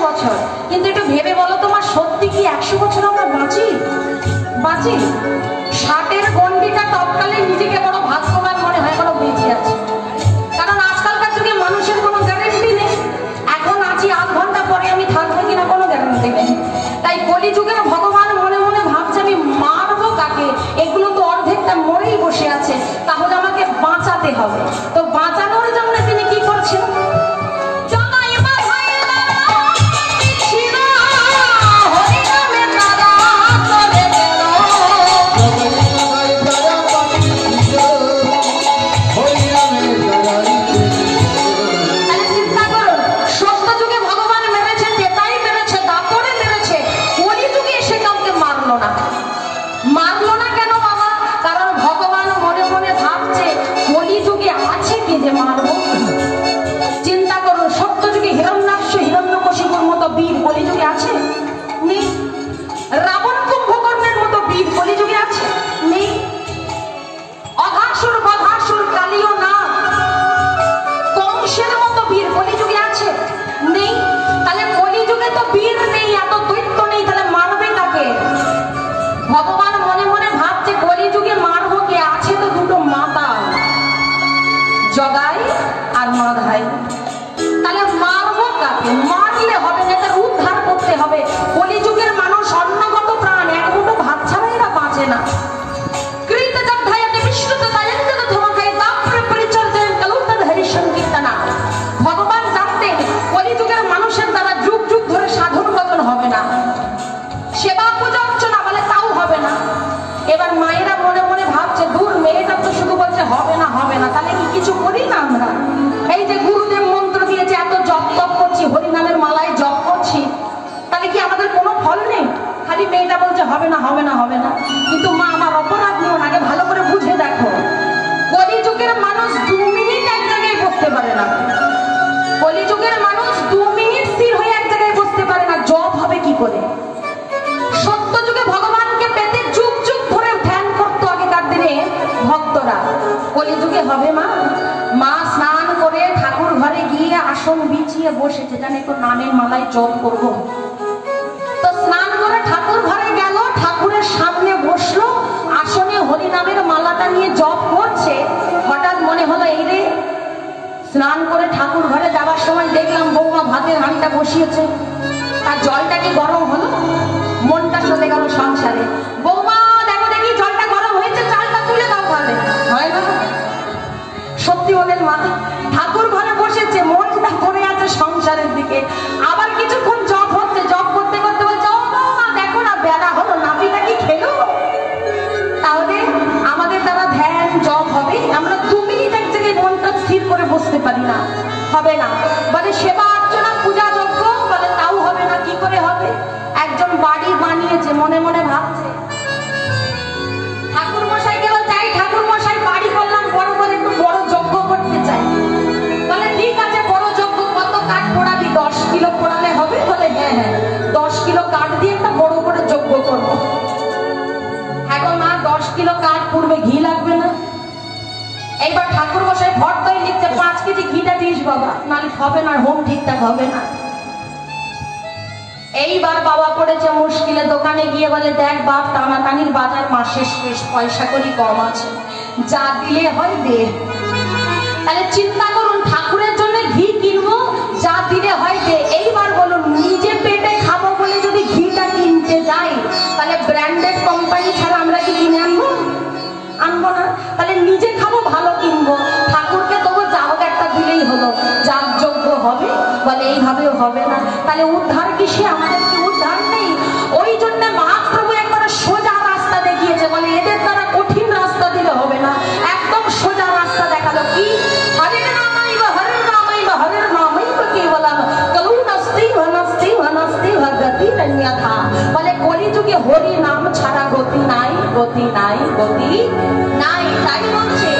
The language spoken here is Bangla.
বছর, কিন্তু একটু ভেবে বলো তোমার সত্যি কি 100 বছর আমরা বাঁচি? 60-এর গন্ডিটা তৎকালে নিজেকে বড় ভাগ্যবান মনে হয়, এখনো বেঁচে আছে। কারণ আজকালকার যুগে মানুষের কোনো গ্যারেন্টি নেই, এখন আছি আধ ঘন্টা পরে আমি থাকবো কিনা কোনো গ্যারেন্টি নেই। তাই কলিযুগের ভগবান মনে মনে ভাবছে আমি মারবো কাকে, এগুলো তো অর্ধেকটা মরেই বসে আছে, তাহলে আমাকে বাঁচাতে হবে। তো বাঁচানোর জন্য তিনি কি করছেন? বীর কলিযুগে আছে? নেই। রাবণ কুম্ভকর্ণের মতো বীর কলিযুগে আছে? নেই। অঘাসুর বঘাসুর কালিও না কংসের মতো বীর কলিযুগে আছে? নেই। তাহলে কলিযুগে তো বীর নেই, এত দৈত্য নেই, তাহলে মারবে কাকে? ভগবান মনে মনে ভাবছে কলিযুগে মারবো কে? আছে তো দুটো মাতাল, জগাই আর মাধাই, তাহলে মারবো কাকে? মারলে হবে না, তার উদ্ধার করতে হবে। কলিযুগের মানুষ অন্নগত প্রাণ, এক মুঠো ভাত ছাড়া এরা বাঁচে না। ভগবান জানতেন কলিযুগের মানুষের দ্বারা যুগ যুগ ধরে সাধন গঠন হবে না, সেবা পূজা অর্চনা বলে তাও হবে না। এবার মায়েরা মনে মনে ভাবছে দূর, মেয়েটা তো শুধু বলছে হবে না হবে না, তাহলে কি কিছু করি না আমরা? এই যে গুরুদেব মন্ত্র দিয়েছে, এত জপ তপ করছি, হরিনামের মালায় জপ করছি, তাহলে কি আমাদের কোনো ফল নেই? খালি মেয়েটা বলছে হবে না হবে না হবে না। কিন্তু মা আমার অপরাধ নিও না, আগে ভালো করে বুঝে দেখো, কলিযুগের মানুষ 2 মিনিট এক জায়গায় বসতে পারে না। কলিযুগের মানুষ 2 মিনিট স্থির হয়ে এক জায়গায় বসতে পারে না, জপ হবে কি করে? সত্য যুগে ভগবানকে পেতে যুগ যুগ ধরে ধ্যান করতো আগেকার দিনে ভক্তরা, কলিযুগে হবে মা? মা স্নান করে ঠাকুর ঘরে গিয়ে আসন বিছিয়ে বসেছে, জানে একটু নামের মালায় জপ করব। তো স্নান করে ঠাকুর ঘরে গেল, ঠাকুরের সামনে বসলো, আসনে হরিনামের মালাটা নিয়ে জপ করছে। হঠাৎ মনে হলো এই রে, স্নান করে ঠাকুর ঘরে যাওয়ার সময় দেখলাম বৌমা ভাতের হাঁড়িটা বসিয়েছে, তার জলটা কি গরম হলো? মনটা চলে গেল সংসারে। বৌমা দেখো দেখি জলটা গরম হয়েছে, চালটা তুলে দাও, তাহলে হয় না? সত্যি বলেন মা, ঠাকুর ঘরে বসেছে, মনটা পড়ে আছে সংসারের দিকে। আবার কিছুক্ষণ জপ হচ্ছে, জপ করতে করতে বলছে ও বৌমা দেখো না বেলা হলো, নাপিটা কি খেলো? তাহলে আমাদের দ্বারা ধ্যান জপ হবে? আমরা 2 মিনিট এক জায়গায় মনটা স্থির করে বসতে পারি না, হবে না। বলে সেবা অর্চনা পূজা যজ্ঞ, বলে তাও হবে না। কি করে হবে? একজন বাড়ি বানিয়েছে, মনে মনে ভাবছে ঠাকুর মশাইকে বলছে এই ঠাকুর মশাই বাড়ি করলাম বড় করে, একটু বড় যজ্ঞ করতে চাই। বলে ঠিক আছে, বড় যজ্ঞ, কত কাঠ পোড়াবি? 10 কিলো পোড়ালে হবে? বলে হ্যাঁ হ্যাঁ, 10 কিলো কাঠ দিয়ে একটা বড় করে যজ্ঞ করবো। এখন মা 10 কিলো কাঠ পূর্বে ঘি লাগবে না? এইবার ঠাকুর মশাই ভর্তাই লিখছে 5 কেজি ঘিটা দিস বাবা, নাহলে হবে না, হোম ঠিকঠাক হবে না। এইবার বাবা পড়েছে মুশকিলে, দোকানে গিয়ে বলে দেখ বাপ, টানাটানির বাজার, মাসের শেষ, পয়সা করি কম আছে, যা দিলে হয় দে। তাহলে চিন্তা করুন, ঠাকুরের জন্য ঘি কিনবো, যা দিলে হয় দে। এইবার বলুন, নিজে পেটে খাবো বলে যদি ঘিটা কিনতে যাই, তাহলে ব্র্যান্ডেড কোম্পানি ছাড়া আমরা কি কিনে আনবো? আনবো না। তাহলে নিজে খাবো, ভালো কিনবো, ঠাকুরকে তবু যা হোক একটা দিলেই হলো, যার যোগ্য হবে। বলে এইভাবেও হবে না। তাহলে উদ্ধার কিসে? আমাদের কি উদ্ধার নেই? ওই জন্য মহাপ্রভু একবার সোজা রাস্তা দেখিয়েছে, বলে এদের দ্বারা কঠিন রাস্তা দিলে হবে না, একদম সোজা রাস্তা দেখালো। কি? হরের নামাইব হরের নামাইব হরের নামাইব কেবলম কলু নস্তি ভনস্তি ভনস্তি ভগতি রণ্যথা। বলে কলিযুগে হরি নাম ছাড়া গতি নাই, গতি নাই, গতি নাই। তাই বলছে